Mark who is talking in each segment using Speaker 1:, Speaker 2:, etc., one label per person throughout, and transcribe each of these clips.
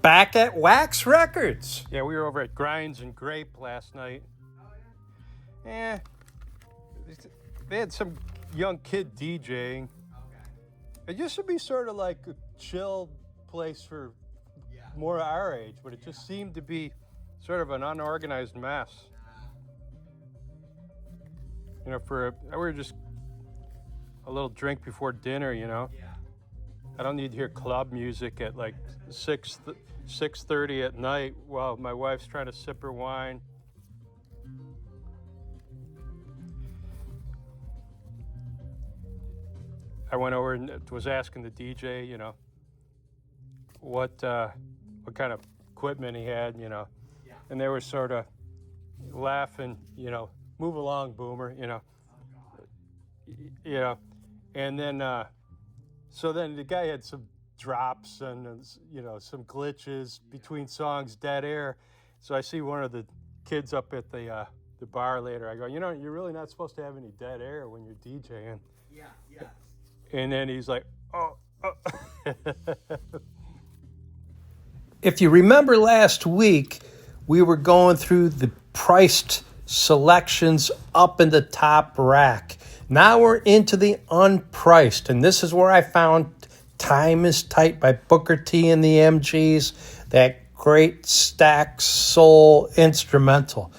Speaker 1: back at Wax Records.
Speaker 2: Yeah, we were over at Grinds and Grape last night. Yeah, they had some young kid DJing. It used to be sort of like a chill place for more our age, but it just seemed to be sort of an unorganized mess. You know, we were just a little drink before dinner, you know. I don't need to hear club music at like 6:30 at night while my wife's trying to sip her wine. I went over and was asking the DJ, you know, what kind of equipment he had, you know, and they were sort of laughing, you know, move along, boomer, you know, and then so then the guy had some drops and you know some glitches between songs, dead air. So I see one of the kids up at the bar later. I go, you know, you're really not supposed to have any dead air when you're DJing.
Speaker 3: Yeah.
Speaker 2: And then he's like, oh.
Speaker 1: If you remember last week, we were going through the priced selections up in the top rack. Now we're into the unpriced, and this is where I found Time is Tight by Booker T and the MGs, that great Stax soul instrumental.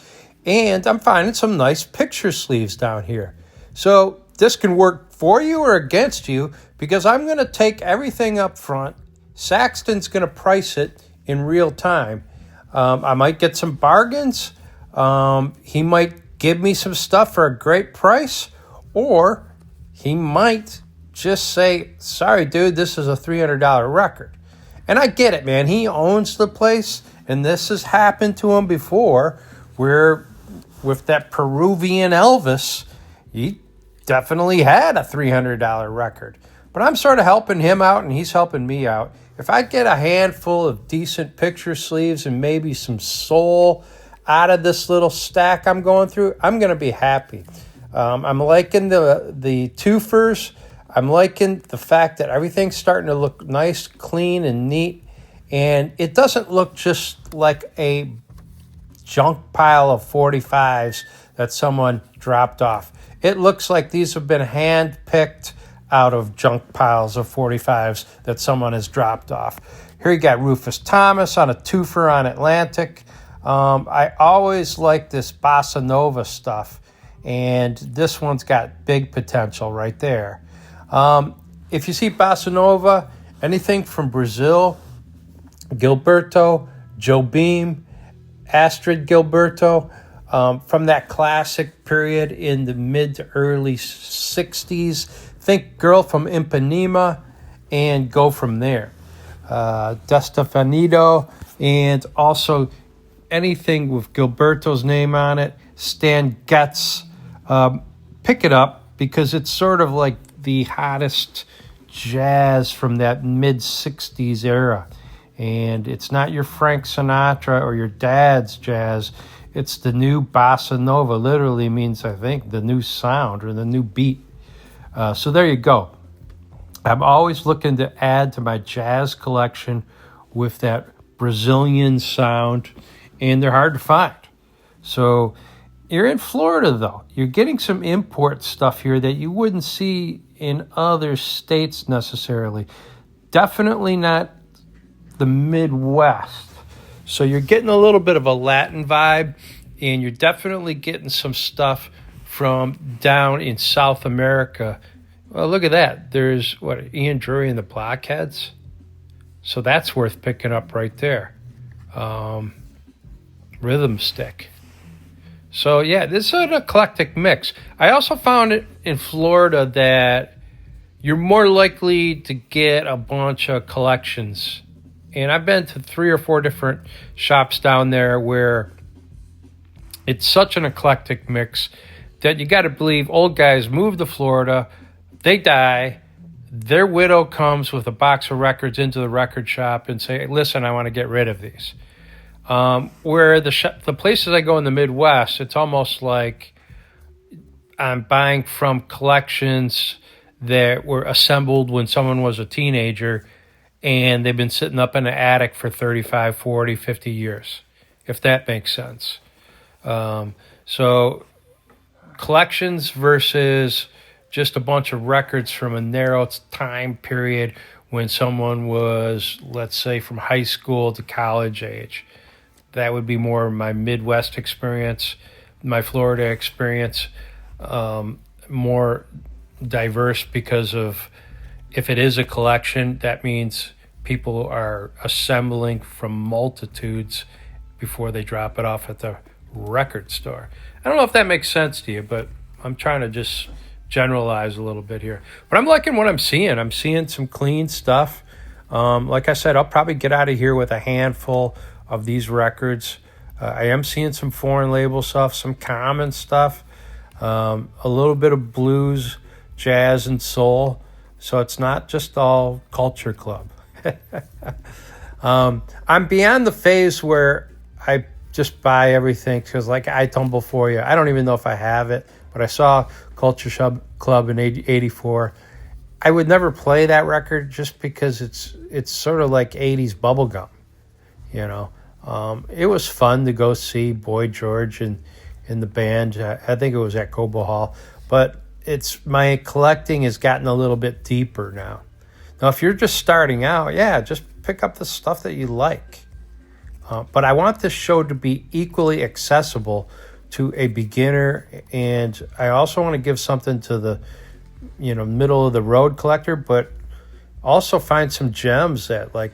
Speaker 1: And I'm finding some nice picture sleeves down here. So this can work for you or against you, because I'm going to take everything up front. Saxton's going to price it in real time. I might get some bargains. He might give me some stuff for a great price, or he might just say, sorry, dude, this is a $300 record. And I get it, man. He owns the place, and this has happened to him before, where with that Peruvian Elvis, he definitely had a $300 record. But I'm sort of helping him out, and he's helping me out. If I get a handful of decent picture sleeves and maybe some soul out of this little stack I'm going through, I'm going to be happy. I'm liking the twofers. I'm liking the fact that everything's starting to look nice, clean, and neat. And it doesn't look just like a junk pile of 45s that someone dropped off. It looks like these have been hand-picked out of junk piles of 45s that someone has dropped off. Here you got Rufus Thomas on a twofer on Atlantic. I always like this bossa nova stuff, and this one's got big potential right there. If you see bossa nova, anything from Brazil, Gilberto, Jobim, Astrid Gilberto, from that classic period in the mid to early 60s. Think Girl from Ipanema and go from there. Destefanido, and also anything with Gilberto's name on it. Stan Getz. Pick it up because it's sort of like the hottest jazz from that mid-60s era. And it's not your Frank Sinatra or your dad's jazz. It's the new bossa nova. Literally means, I think, the new sound or the new beat. So there you go. I'm always looking to add to my jazz collection with that Brazilian sound, and they're hard to find. So you're in Florida, though. You're getting some import stuff here that you wouldn't see in other states necessarily. Definitely not the Midwest. So you're getting a little bit of a Latin vibe, and you're definitely getting some stuff from down in South America. Well, look at that. There's, Ian Drury and the Blockheads? So that's worth picking up right there. Rhythm Stick. So, yeah, this is an eclectic mix. I also found it in Florida that you're more likely to get a bunch of collections. And I've been to 3 or 4 different shops down there where it's such an eclectic mix that you got to believe old guys move to Florida, they die, their widow comes with a box of records into the record shop and say, listen, I want to get rid of these. Where the places I go in the Midwest, it's almost like I'm buying from collections that were assembled when someone was a teenager, and they've been sitting up in the attic for 35, 40, 50 years, if that makes sense. So collections versus just a bunch of records from a narrow time period when someone was, let's say, from high school to college age. That would be more my Midwest experience, my Florida experience, more diverse because of, if it is a collection, that means people are assembling from multitudes before they drop it off at the record store. I don't know if that makes sense to you, but I'm trying to just generalize a little bit here. But I'm liking what I'm seeing. I'm seeing some clean stuff. Like I said, I'll probably get out of here with a handful of these records. I am seeing some foreign label stuff, some common stuff, a little bit of blues, jazz, and soul. So it's not just all Culture Club. I'm beyond the phase where I just buy everything because, like, I Tumble For You. I don't even know if I have it, but I saw Culture Club in '84. I would never play that record just because it's sort of like '80s bubblegum, you know. It was fun to go see Boy George and in the band. I think it was at Cobo Hall, but my collecting has gotten a little bit deeper now. Now, if you're just starting out, yeah, just pick up the stuff that you like. But I want this show to be equally accessible to a beginner, and I also want to give something to the, middle of the road collector, but also find some gems that, like,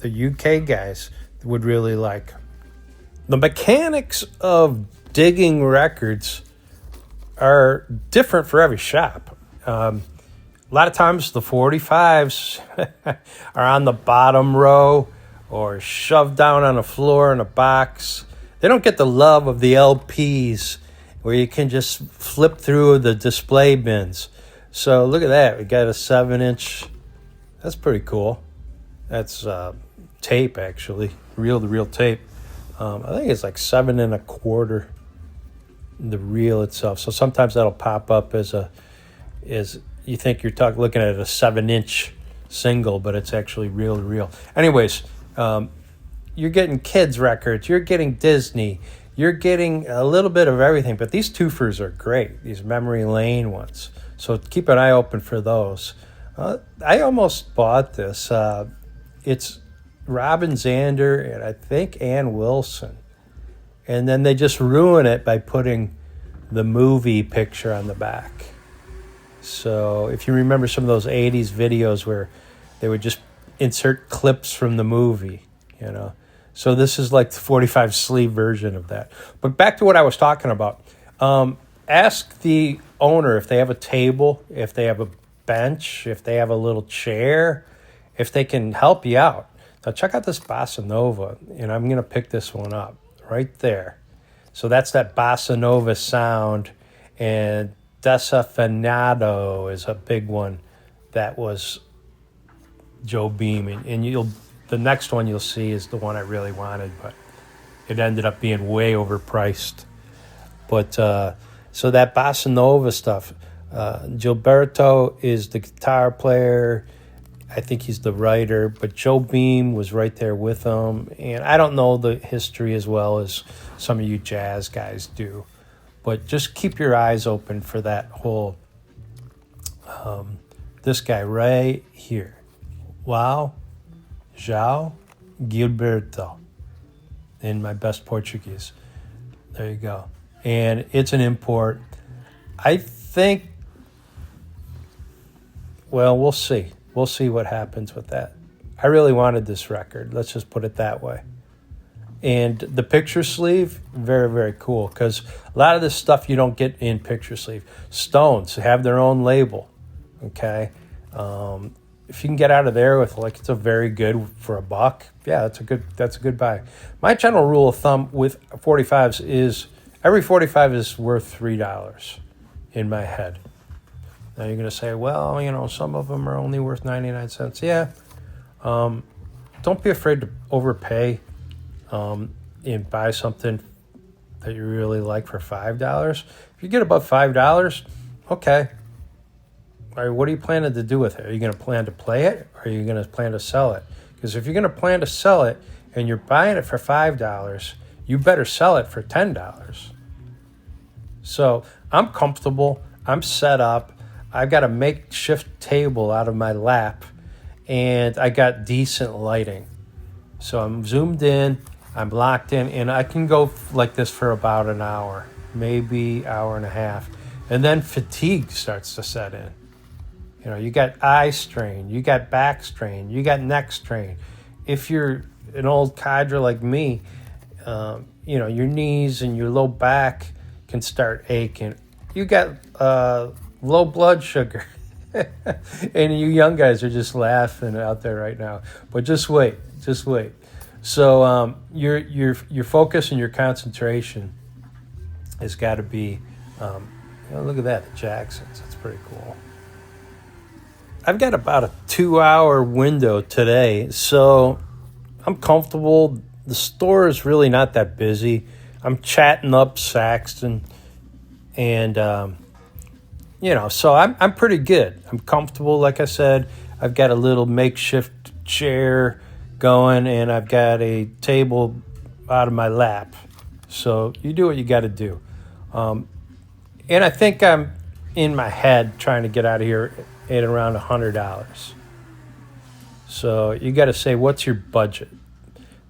Speaker 1: the UK guys would really like. The mechanics of digging records are different for every shop. A lot of times the 45s are on the bottom row or shoved down on the floor in a box. They don't get the love of the LPs where you can just flip through the display bins. So look at that. We got a 7-inch. That's pretty cool. That's tape, actually. Reel-to-reel tape. I think it's like 7 1/4, the reel itself. So sometimes that'll pop up as you think you're looking at a 7-inch single, but it's actually reel-to-reel. Anyways, you're getting kids records, you're getting Disney, you're getting a little bit of everything, but these twofers are great, these Memory Lane ones. So keep an eye open for those. I almost bought this. It's Robin Zander and I think Ann Wilson. And then they just ruin it by putting the movie picture on the back. So if you remember some of those 80s videos where they would just insert clips from the movie, So this is like the 45 sleeve version of that. But back to what I was talking about. Ask the owner if they have a table, if they have a bench, if they have a little chair, if they can help you out. Now check out this Bossa Nova, and I'm going to pick this one up right there. So that's that Bossa Nova sound, and Desafinado is a big one. That was Joe Beam, and the next one you'll see is the one I really wanted, but it ended up being way overpriced. But so that Bossa Nova stuff, Gilberto is the guitar player. I think he's the writer, but Joe Beam was right there with him. And I don't know the history as well as some of you jazz guys do, but just keep your eyes open for that whole, this guy right here. Wow, João Gilberto, in my best Portuguese. There you go. And it's an import. I think, well, we'll see. We'll see what happens with that. I really wanted this record. Let's just put it that way. And the picture sleeve, very, very cool, because a lot of this stuff you don't get in picture sleeve. Stones have their own label, okay? If you can get out of there with, like, it's a very good for $1, yeah, that's a good buy. My general rule of thumb with 45s is every 45 is worth $3 in my head. Now you're going to say, well, some of them are only worth 99 cents. Yeah. Don't be afraid to overpay and buy something that you really like for $5. If you get above $5, okay. All right, what are you planning to do with it? Are you going to plan to play it, or are you going to plan to sell it? Because if you're going to plan to sell it and you're buying it for $5, you better sell it for $10. So I'm comfortable. I'm set up. I've got a makeshift table out of my lap, and I got decent lighting. So I'm zoomed in, I'm locked in, and I can go like this for about an hour, maybe hour and a half. And then fatigue starts to set in. You know, you got eye strain, you got back strain, you got neck strain. If you're an old cadre like me, you know, your knees and your low back can start aching. You got low blood sugar. And you young guys are just laughing out there right now. But just wait. So your focus and your concentration has got to be, look at that, the Jacksons. That's pretty cool. I've got about a 2-hour window today, so I'm comfortable. The store is really not that busy. I'm chatting up Saxton, and so I'm pretty good. I'm comfortable. Like I said, I've got a little makeshift chair going, and I've got a table out of my lap. So you do what you got to do. And I think I'm in my head trying to get out of here at around $100. So you got to say, what's your budget?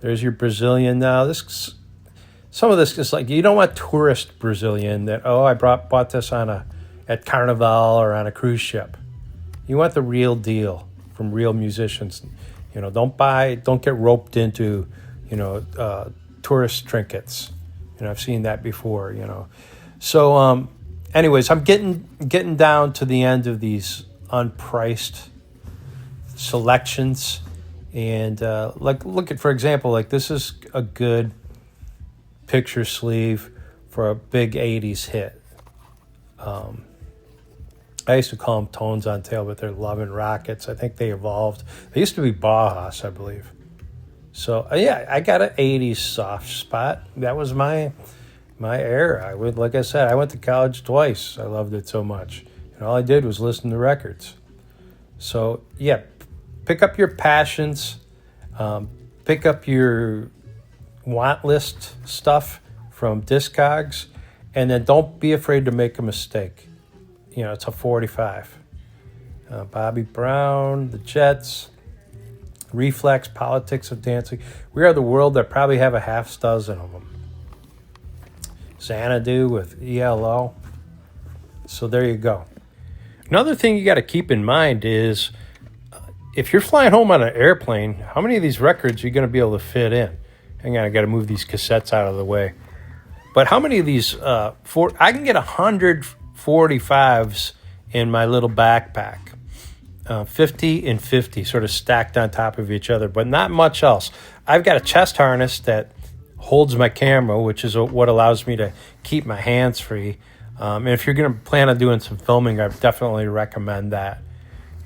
Speaker 1: There's your Brazilian now. Some of this is like, you don't want tourist Brazilian that, I bought this at Carnival or on a cruise ship. You want the real deal from real musicians. You know, don't get roped into, tourist trinkets. You know, I've seen that before, So, anyways, I'm getting down to the end of these unpriced selections. And look at, for example, like this is a good picture sleeve for a big 80s hit. I used to call them Tones on Tail, but they're Love and Rockets. I think they evolved. They used to be Bauhaus, I believe. So, I got an 80s soft spot. That was my era. Like I said, I went to college twice. I loved it so much. And all I did was listen to records. So, pick up your passions. Pick up your want list stuff from Discogs. And then don't be afraid to make a mistake. It's a 45. Bobby Brown, the Jets, Reflex, Politics of Dancing. We Are the World, that probably have a half dozen of them. Xanadu with ELO. So there you go. Another thing you got to keep in mind is if you're flying home on an airplane, how many of these records are you going to be able to fit in? Hang on, I got to move these cassettes out of the way. But how many of these, I can get 100 45s in my little backpack. 50 and 50 sort of stacked on top of each other, but not much else. I've got a chest harness that holds my camera, which is what allows me to keep my hands free. And if you're going to plan on doing some filming, I definitely recommend that.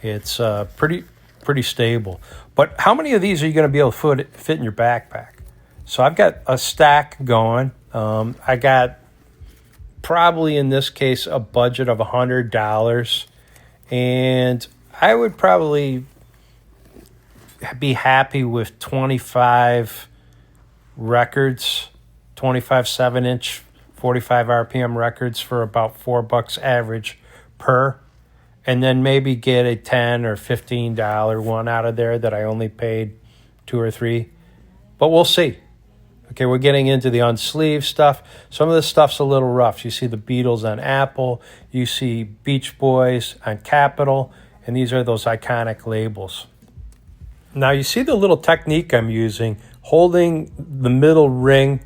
Speaker 1: It's pretty stable. But how many of these are you going to be able to fit in your backpack? So I've got a stack going. I got probably in this case a budget of $100, and I would probably be happy with 25 records, 25 7-inch 45 RPM records for about $4 average per, and then maybe get a $10 or $15 one out of there that I only paid 2 or 3, but we'll see. Okay, we're getting into the unsleeved stuff. Some of this stuff's a little rough. You see the Beatles on Apple. You see Beach Boys on Capitol. And these are those iconic labels. Now, you see the little technique I'm using, holding the middle ring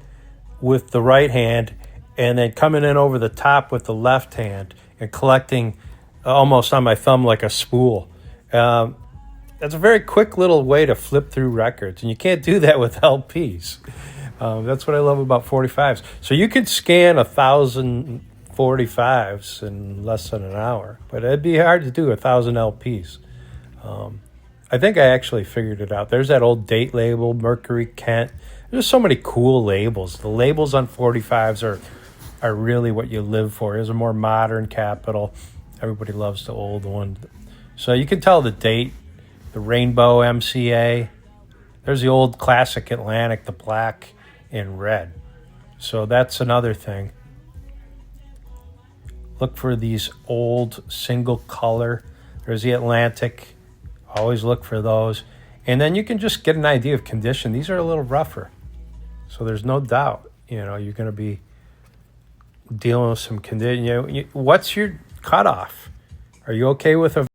Speaker 1: with the right hand and then coming in over the top with the left hand and collecting almost on my thumb like a spool. That's a very quick little way to flip through records. And you can't do that with LPs. That's what I love about 45s. So you could scan 1,000 45s in less than an hour, but it'd be hard to do 1,000 LPs. I think I actually figured it out. There's that old date label, Mercury Kent. There's so many cool labels. The labels on 45s are really what you live for. There's a more modern Capitol. Everybody loves the old one. So you can tell the date, the Rainbow MCA. There's the old classic Atlantic, the black and red. So that's another thing. Look for these old single color. There's the Atlantic. Always look for those. And then you can just get an idea of condition. These are a little rougher. So there's no doubt, you're going to be dealing with some condition. What's your cutoff? Are you okay with a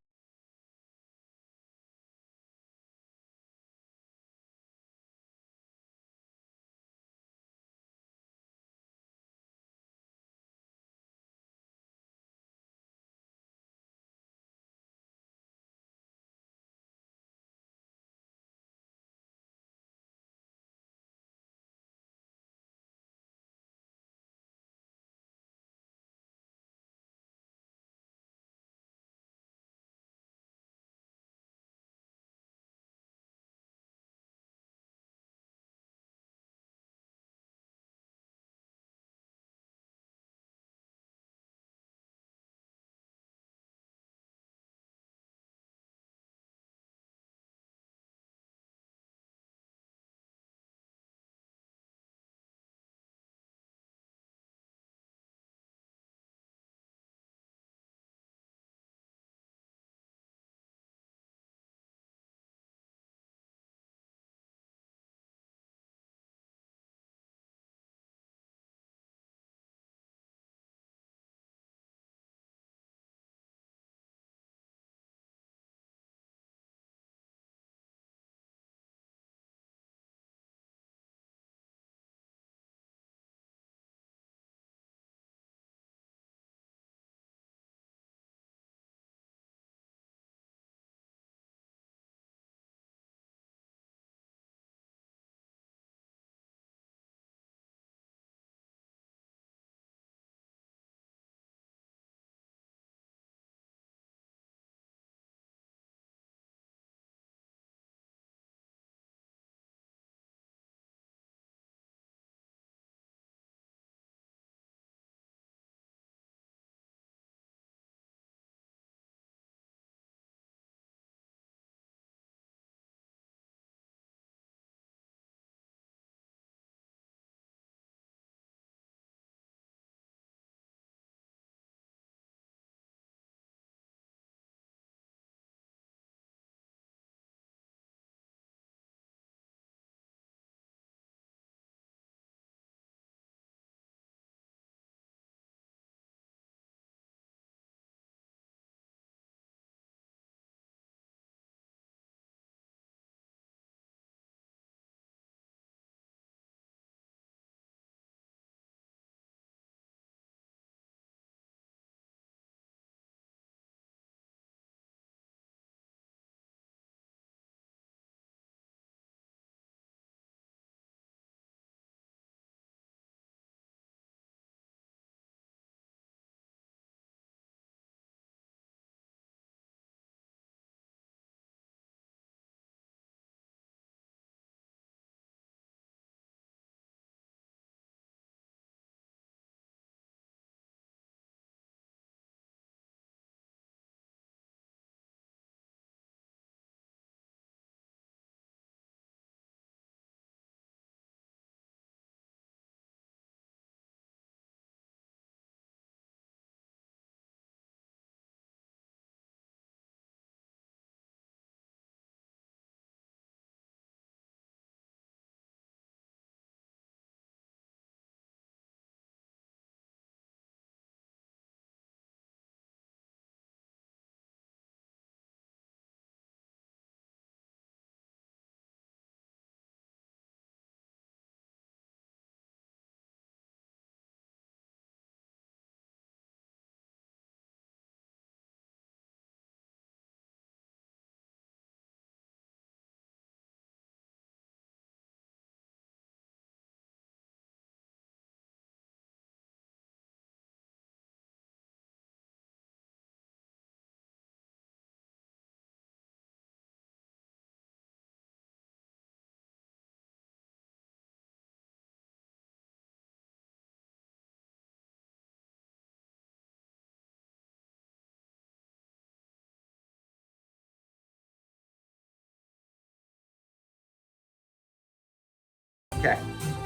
Speaker 3: Okay.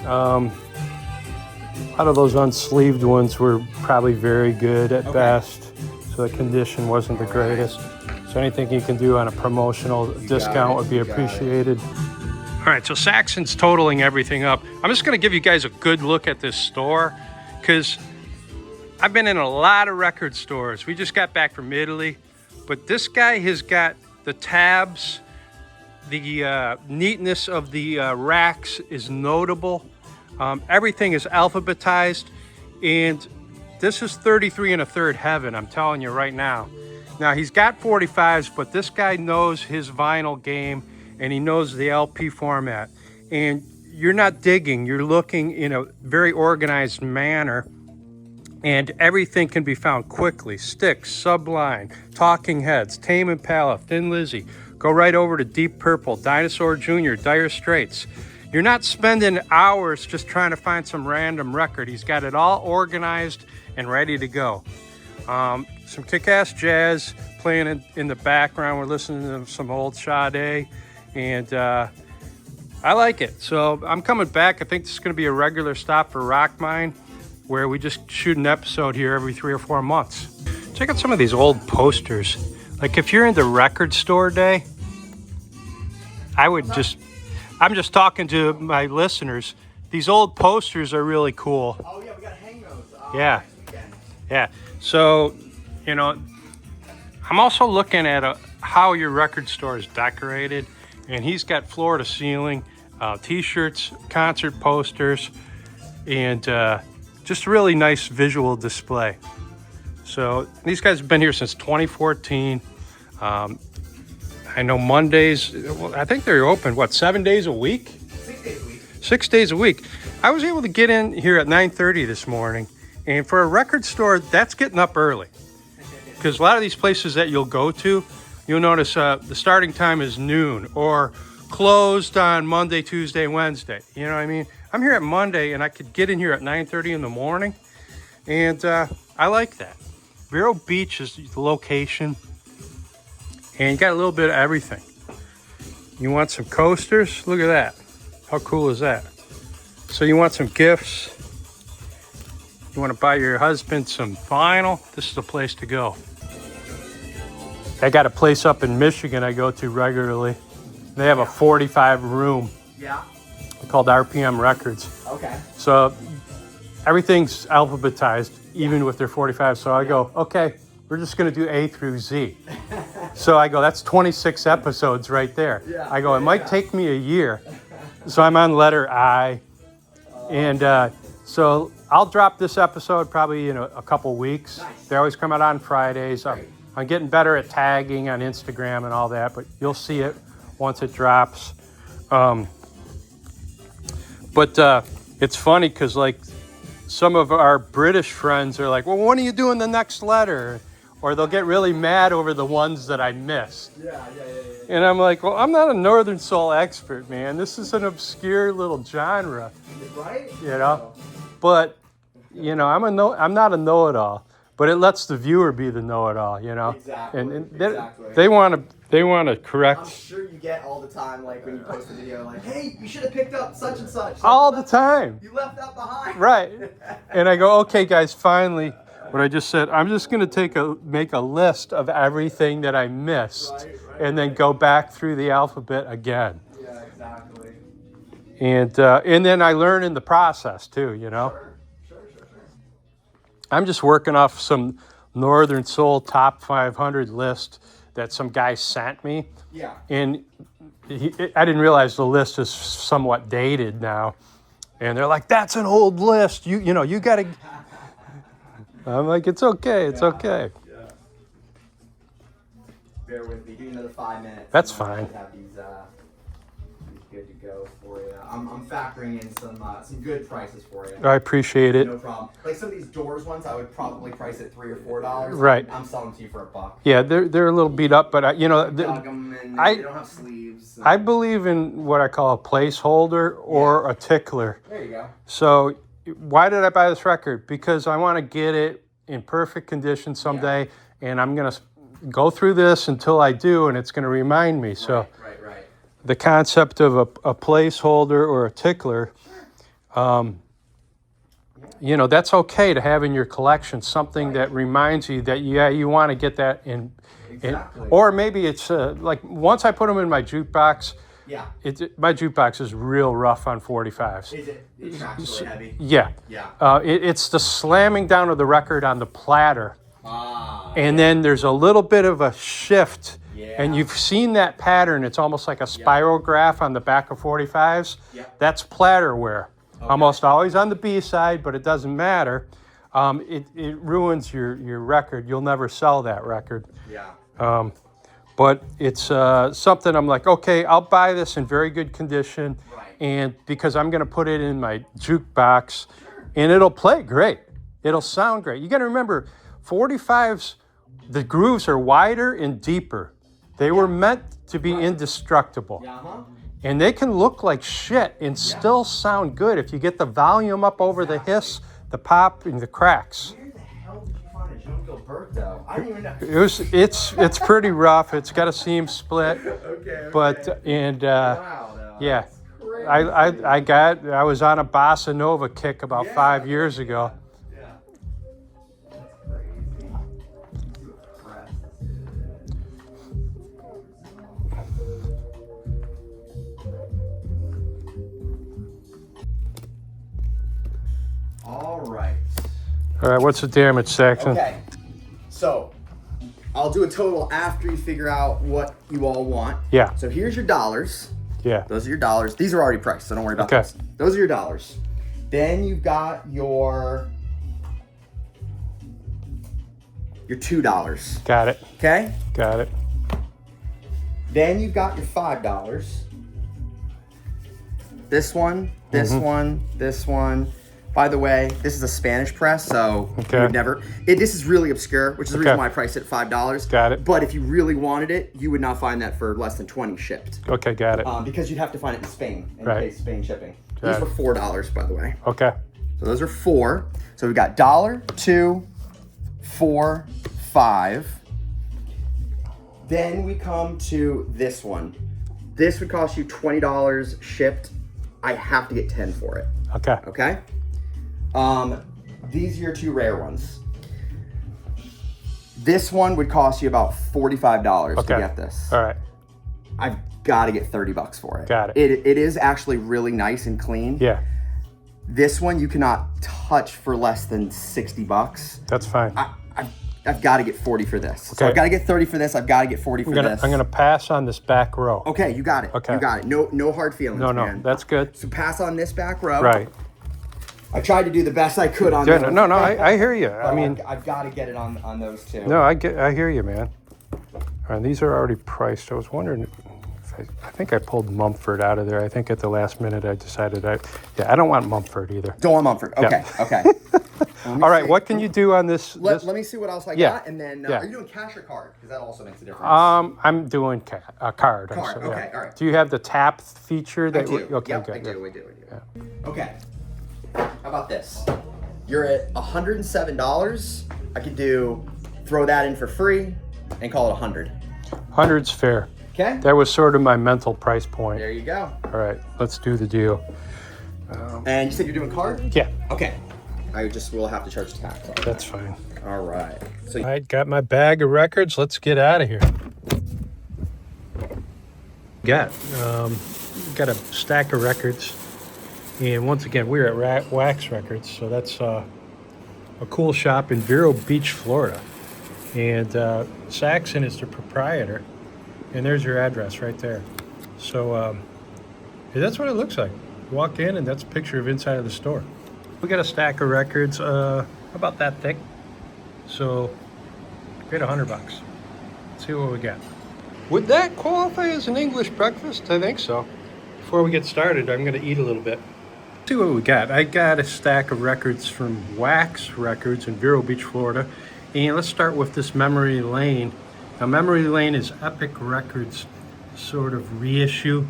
Speaker 2: A lot of those unsleeved ones were probably very good at best, so the condition wasn't the greatest. So anything you can do on a promotional discount would be appreciated. All right, so Saxon's totaling everything up. I'm just gonna give you guys a good look at this store, because I've been in a lot of record stores. We just got back from Italy, but this guy has got the tabs, the neatness of the racks is notable. Everything is alphabetized, and this is 33 1/3 heaven, I'm telling you right now. Now, he's got 45s, but this guy knows his vinyl game, and he knows the LP format. And you're not digging, you're looking in a very organized manner, and everything can be found quickly. Styx, Sublime, Talking Heads, Tame Impala, Thin Lizzy. Go right over to Deep Purple, Dinosaur Jr., Dire Straits. You're not spending hours just trying to find some random record. He's got it all organized and ready to go. Some kick-ass jazz playing in the background. We're listening to some old Sade, and I like it. So I'm coming back. I think this is going to be a regular stop for RockMine, where we just shoot an episode here every 3 or 4 months. Check out some of these old posters. Like, if you're into record store day, I'm just talking to my listeners. These old posters are really cool.
Speaker 3: Oh yeah, we gotta hang those.
Speaker 2: Yeah.
Speaker 3: Next weekend.
Speaker 2: Yeah. So, you know, I'm also looking at how your record store is decorated, and he's got floor to ceiling t-shirts, concert posters, and just a really nice visual display. So these guys have been here since 2014. I know Mondays, I think they're open, 7 days a week?
Speaker 3: 6 days a week.
Speaker 2: 6 days a week. I was able to get in here at 9:30 this morning, and for a record store, that's getting up early. Because a lot of these places that you'll go to, you'll notice the starting time is noon, or closed on Monday, Tuesday, Wednesday. You know what I mean? I'm here at Monday, and I could get in here at 9:30 in the morning, and I like that. Vero Beach is the location, and you got a little bit of everything. You want some coasters? Look at that. How cool is that? So you want some gifts? You want to buy your husband some vinyl? This is the place to go. I got a place up in Michigan I go to regularly. They have a 45 room
Speaker 3: Yeah.
Speaker 2: called RPM Records.
Speaker 3: Okay.
Speaker 2: So everything's alphabetized, even with their 45. So I go, okay, we're just going to do A through Z. So I go, that's 26 episodes right there.
Speaker 3: Yeah.
Speaker 2: I go, it might take me a year. So I'm on letter I. And so I'll drop this episode probably in a couple weeks.
Speaker 3: Nice.
Speaker 2: They always come out on Fridays.
Speaker 3: Great.
Speaker 2: I'm getting better at tagging on Instagram and all that, but you'll see it once it drops. But it's funny because, like, some of our British friends are like, well, when are you doing the next letter? Or they'll get really mad over the ones that I missed.
Speaker 3: Yeah.
Speaker 2: And I'm like, well, I'm not a Northern Soul expert, man. This is an obscure little genre,
Speaker 3: Right?
Speaker 2: you know? But, you know, I'm not a know-it-all. But it lets the viewer be the know-it-all, you know?
Speaker 3: Exactly.
Speaker 2: And
Speaker 3: Exactly.
Speaker 2: they want to correct
Speaker 3: I'm sure you get all the time, like when you post a video, like, hey, you should have picked up such and such.
Speaker 2: all the time.
Speaker 3: You left that behind.
Speaker 2: Right. And I go, okay, guys, finally, what I just said, I'm just going to make a list of everything that I missed,
Speaker 3: Right.
Speaker 2: and then go back through the alphabet again.
Speaker 3: Yeah, exactly.
Speaker 2: And then I learn in the process too, you know.
Speaker 3: Sure.
Speaker 2: I'm just working off some Northern Soul top 500 list that some guy sent me.
Speaker 3: Yeah.
Speaker 2: And I didn't realize the list is somewhat dated now. And they're like, that's an old list. You know, you got to... I'm like, it's okay. Okay.
Speaker 3: Yeah. Bear with me. Give me another 5 minutes.
Speaker 2: That's
Speaker 3: and I
Speaker 2: fine.
Speaker 3: should have these good to go for you. I'm factoring in some good prices for you.
Speaker 2: I appreciate it.
Speaker 3: No problem. Like some of these Doors ones, I would probably price at $3 or $4.
Speaker 2: Right.
Speaker 3: I'm selling to you for $1.
Speaker 2: Yeah, they're a little beat up, but
Speaker 3: Dug 'em and they don't have sleeves.
Speaker 2: I believe in what I call a placeholder or a tickler.
Speaker 3: There you go.
Speaker 2: So why did I buy this record? Because I want to get it in perfect condition someday, and I'm going to go through this until I do, and it's going to remind me. So
Speaker 3: Right.
Speaker 2: the concept of a placeholder or a tickler, you know, that's okay to have in your collection, something that reminds you that, yeah, you want to get that in.
Speaker 3: Exactly.
Speaker 2: Or maybe it's like once I put them in my jukebox,
Speaker 3: Yeah.
Speaker 2: my jukebox is real rough on 45s.
Speaker 3: Is it? The track's really heavy.
Speaker 2: Yeah.
Speaker 3: Yeah.
Speaker 2: It's the slamming down of the record on the platter.
Speaker 3: Ah.
Speaker 2: And then there's a little bit of a shift.
Speaker 3: Yeah.
Speaker 2: And you've seen that pattern. It's almost like a spiral graph on the back of 45s.
Speaker 3: Yeah.
Speaker 2: That's platter wear. Okay. Almost always on the B side, but it doesn't matter. It ruins your record. You'll never sell that record.
Speaker 3: Yeah.
Speaker 2: But it's something I'm like, okay, I'll buy this in very good condition.
Speaker 3: Right.
Speaker 2: And because I'm going to put it in my jukebox, and it'll play great. It'll sound great. You got to remember, 45s, the grooves are wider and deeper. They were meant to be indestructible.
Speaker 3: Yeah. Uh-huh.
Speaker 2: And they can look like shit and still sound good if you get the volume up over the hiss, the pop, and the cracks.
Speaker 3: Where the hell did you find a Joan Gilberto? I don't even know.
Speaker 2: It's pretty rough. It's got a seam split.
Speaker 3: Okay.
Speaker 2: But
Speaker 3: Wow. No,
Speaker 2: yeah,
Speaker 3: that's crazy.
Speaker 2: I was on a bossa nova kick about 5 years ago.
Speaker 3: Yeah. That's crazy. Press. All right.
Speaker 2: All right, what's the damage, Saxon?
Speaker 3: Okay. So, I'll do a total after you figure out what you all want.
Speaker 2: Yeah.
Speaker 3: So here's your dollars.
Speaker 2: Yeah.
Speaker 3: Those are your dollars. These are already priced, so don't worry about
Speaker 2: Okay.
Speaker 3: those. Those are your dollars. Then you've got your $2.
Speaker 2: Got it.
Speaker 3: Okay?
Speaker 2: Got it.
Speaker 3: Then you've got your $5. This one, this one, this one. By the way, this is a Spanish press, so
Speaker 2: Okay.
Speaker 3: you would never. This is really obscure, which is the reason
Speaker 2: Okay.
Speaker 3: why I priced it at $5.
Speaker 2: Got it.
Speaker 3: But if you really wanted it, you would not find that for less than 20 shipped,
Speaker 2: Okay, got it.
Speaker 3: because you'd have to find it in Spain and
Speaker 2: Right.
Speaker 3: pay Spain shipping.
Speaker 2: Got
Speaker 3: These were $4, by the way.
Speaker 2: Okay.
Speaker 3: So those are 4. So we've got $1, $2, 4, 5. Then we come to this one. This would cost you $20 shipped. I have to get 10 for it.
Speaker 2: Okay.
Speaker 3: Okay? These are your 2 rare ones. This one would cost you about $45
Speaker 2: Okay.
Speaker 3: to get this.
Speaker 2: All right.
Speaker 3: I've got to get $30 for it.
Speaker 2: Got it.
Speaker 3: It is actually really nice and clean.
Speaker 2: Yeah,
Speaker 3: This one you cannot touch for less than $60.
Speaker 2: that's fine.
Speaker 3: I've got to get 40 for this. So
Speaker 2: Okay.
Speaker 3: I've got to get 30 for this. I've got to get 40 for this.
Speaker 2: I'm gonna pass on this back row.
Speaker 3: Okay, you got it.
Speaker 2: Okay.
Speaker 3: You got it. No hard feelings,
Speaker 2: No,
Speaker 3: man.
Speaker 2: that's good.
Speaker 3: So pass on this back row.
Speaker 2: Right.
Speaker 3: I tried to do the best I could on
Speaker 2: Yeah,
Speaker 3: those.
Speaker 2: no, I hear you.
Speaker 3: But
Speaker 2: I mean,
Speaker 3: I've got to get it on those two.
Speaker 2: no, I hear you, man. All right, these are already priced. I was wondering if I think I pulled Mumford out of there. I think at the last minute I decided I don't want Mumford either.
Speaker 3: Don't want Mumford. Okay,
Speaker 2: Yeah.
Speaker 3: okay.
Speaker 2: All right, what can you do on this?
Speaker 3: Let me see what else I
Speaker 2: Yeah.
Speaker 3: got, and then
Speaker 2: Yeah.
Speaker 3: are you doing cash or card? Because that also makes a difference.
Speaker 2: I'm doing a card.
Speaker 3: Card,
Speaker 2: also,
Speaker 3: okay, all right.
Speaker 2: Do you have the tap feature?
Speaker 3: I
Speaker 2: That
Speaker 3: do.
Speaker 2: Okay,
Speaker 3: Yep,
Speaker 2: good.
Speaker 3: I do. Okay. How about this? You're at $107. I could throw that in for free and call it 100.
Speaker 2: 100's fair.
Speaker 3: Okay?
Speaker 2: That was sort of my mental price point.
Speaker 3: There you go.
Speaker 2: All right, let's do the deal.
Speaker 3: And you said you're doing card?
Speaker 2: Yeah,
Speaker 3: Okay. I just will have to charge tax.
Speaker 2: that's fine.
Speaker 3: All right. So
Speaker 2: I got my bag of records. Let's get out of here. Got a stack of records, and once again we're at Wax Records, so that's a cool shop in Vero Beach, Florida. And Saxon is the proprietor, and there's your address right there. So that's what it looks like. You walk in, and that's a picture of inside of the store. We got a stack of records about that thick. So paid $100. Let's see what we got. Would that qualify as an English breakfast? I think so. Before we get started, I'm going to eat a little bit. See what we got. I got a stack of records from Wax Records in Vero Beach, Florida. And let's start with this Memory Lane. Now, Memory Lane is Epic Records sort of reissue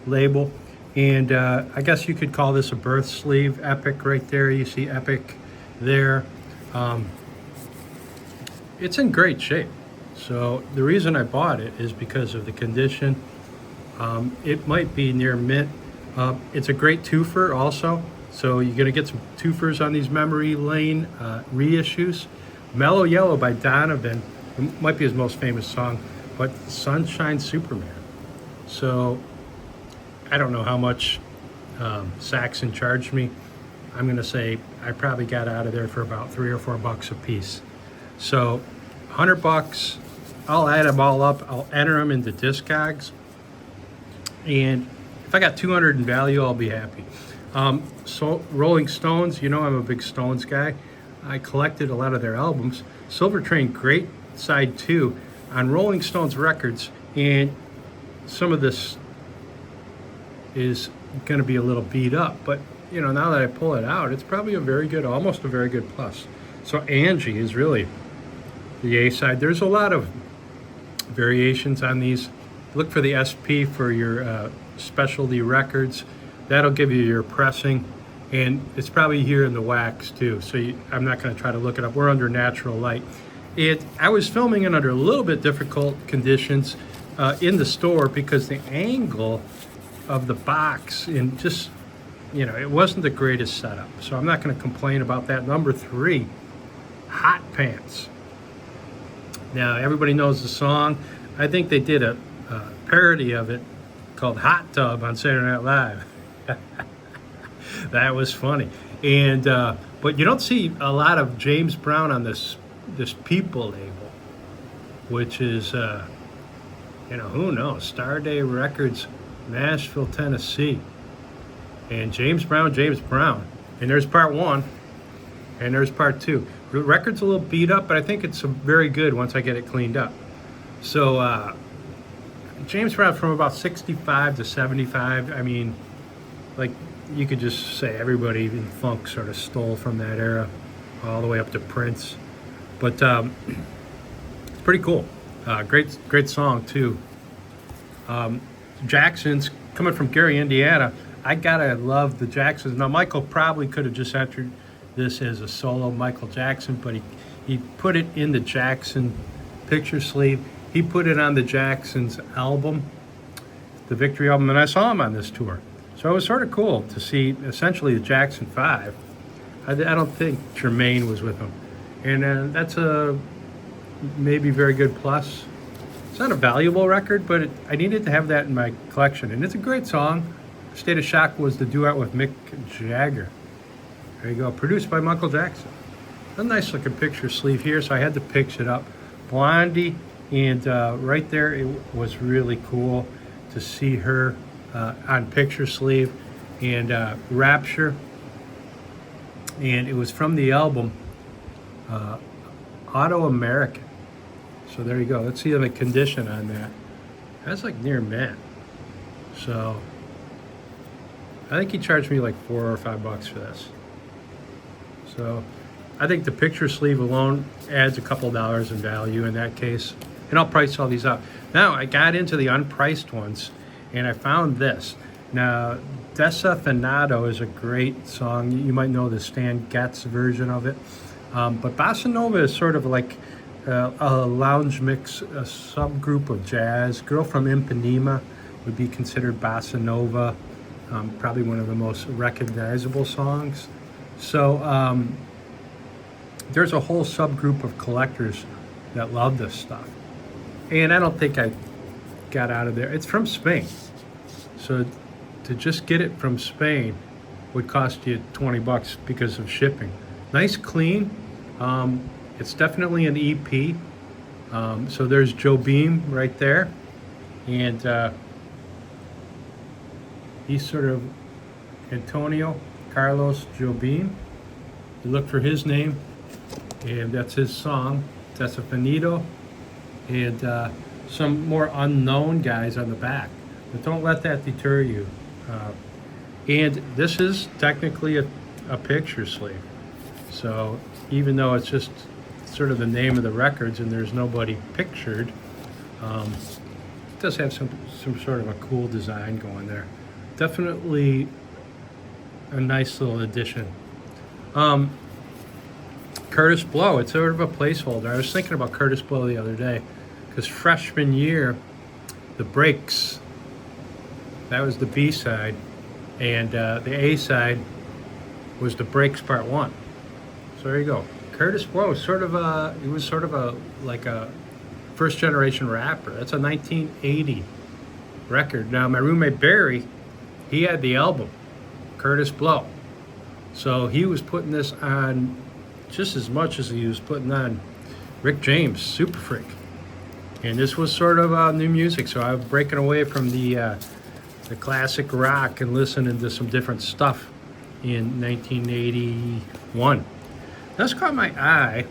Speaker 2: label. And I guess you could call this a birth sleeve. Epic right there. You see Epic there. It's in great shape. So the reason I bought it is because of the condition.
Speaker 1: It might be near mint. It's a great twofer also. So you're going to get some twofers on these Memory Lane reissues. Mellow Yellow by Donovan. It might be his most famous song, but Sunshine Superman. So I don't know how much Saxon charged me. I'm going to say I probably got out of there for about $3 or $4 a piece. So $100. I'll add them all up. I'll enter them into Discogs. And if I got 200 in value, I'll be happy. So Rolling Stones, you know I'm a big Stones guy. I collected a lot of their albums. Silver Train, great side 2 on Rolling Stones records. And some of this is going to be a little beat up. But, you know, now that I pull it out, it's probably a very good, almost a very good plus. So Angie is really the A side. There's a lot of variations on these. Look for the SP for your specialty records. That'll give you your pressing, and it's probably here in the wax too. So I'm not going to try to look it up. We're under natural light. I was filming it under a little bit difficult conditions in the store because the angle of the box and just, you know, it wasn't the greatest setup. So I'm not going to complain about that. Number 3, Hot Pants. Now everybody knows the song. I think they did a parody of it called Hot Tub on Saturday Night Live. That was funny. And but you don't see a lot of James Brown on this People label, which is you know, who knows, Starday Records, Nashville, Tennessee. And James Brown. And there's part 1 and there's part 2. The record's a little beat up, but I think it's very good once I get it cleaned up. So James Brown from about 65 to 75. I mean, like, you could just say everybody in funk sort of stole from that era all the way up to Prince. But it's pretty cool. Great song too. Jackson's, coming from Gary, Indiana. I gotta love the Jacksons. Now Michael probably could have just entered this as a solo Michael Jackson, but he put it in the Jackson picture sleeve. He put it on the Jacksons album, the Victory album, and I saw him on this tour. So it was sort of cool to see essentially the Jackson 5. I don't think Jermaine was with him. And that's a maybe very good plus. It's not a valuable record, but I needed to have that in my collection. And it's a great song. State of Shock was the duet with Mick Jagger. There you go, produced by Michael Jackson. A nice looking picture sleeve here, so I had to pitch it up. Blondie, and right there, it was really cool to see her on picture sleeve. And Rapture, and it was from the album Auto American. So there you go. Let's see the condition on that. That's like near mint. So I think he charged me like $4 or $5 for this. So I think the picture sleeve alone adds a couple dollars in value in that case. And I'll price all these out. Now I got into the unpriced ones and I found this. Now, Desafinado is a great song. You might know the Stan Getz version of it. But Bossa Nova is sort of like a lounge mix, a subgroup of jazz. Girl from Ipanema would be considered Bossa Nova, probably one of the most recognizable songs. So there's a whole subgroup of collectors that love this stuff. And I don't think I got out of there. It's from Spain. So to just get it from Spain would cost you $20 because of shipping. Nice, clean. It's definitely an EP. So there's Joe Beam right there. And he's sort of Antonio Carlos Jobim. You look for his name, and that's his song, Desafinado. And some more unknown guys on the back. But don't let that deter you. And this is technically a picture sleeve. So even though it's just sort of the name of the records and there's nobody pictured, it does have some sort of a cool design going there. Definitely a nice little addition. Curtis Blow, it's sort of a placeholder. I was thinking about Curtis Blow the other day because freshman year, the Breaks That was the B side, and the A side was the Breaks Part 1. So there you go. Curtis Blow was sort of like a first generation rapper. That's a 1980 record. Now my roommate Barry, he had the album Curtis Blow, so he was putting this on just as much as he was putting on Rick James Super Freak, and this was sort of new music. So I was breaking away from the classic rock and listening to some different stuff in 1981. This caught my eye.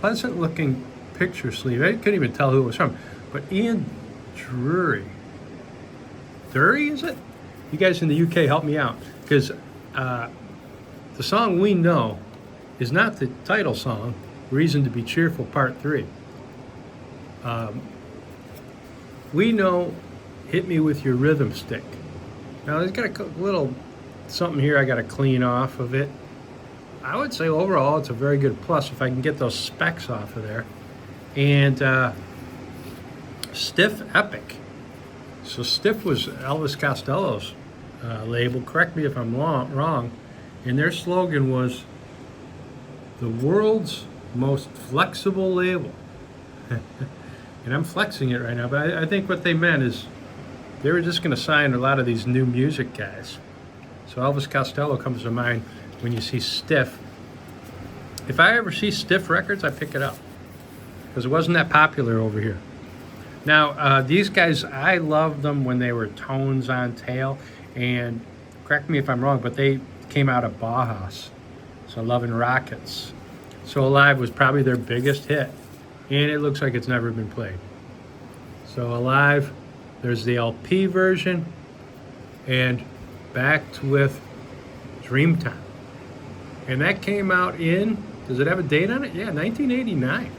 Speaker 1: Pleasant looking picture sleeve. I couldn't even tell who it was from, but Ian Dury. Dury, is it? You guys in the UK help me out, because the song we know is not the title song, Reason to Be Cheerful Part 3. We know Hit Me With Your Rhythm Stick. Now there's got a little something here I got to clean off of it. I would say overall it's a very good plus if I can get those specs off of there. And Stiff Epic. So Stiff was Elvis Costello's label. Correct me if I'm wrong. And their slogan was the world's most flexible label. And I'm flexing it right now, but I think what they meant is they were just going to sign a lot of these new music guys. So Elvis Costello comes to mind when you see Stiff. If I ever see Stiff records, I pick it up, because it wasn't that popular over here. Now, these guys, I loved them when they were Tones on Tail, and correct me if I'm wrong, but they came out of Bauhaus, so Lovin' Rockets. So Alive was probably their biggest hit, and it looks like it's never been played. So Alive, there's the LP version, and backed with Dreamtime. And that came out in, does it have a date on it? Yeah, 1989.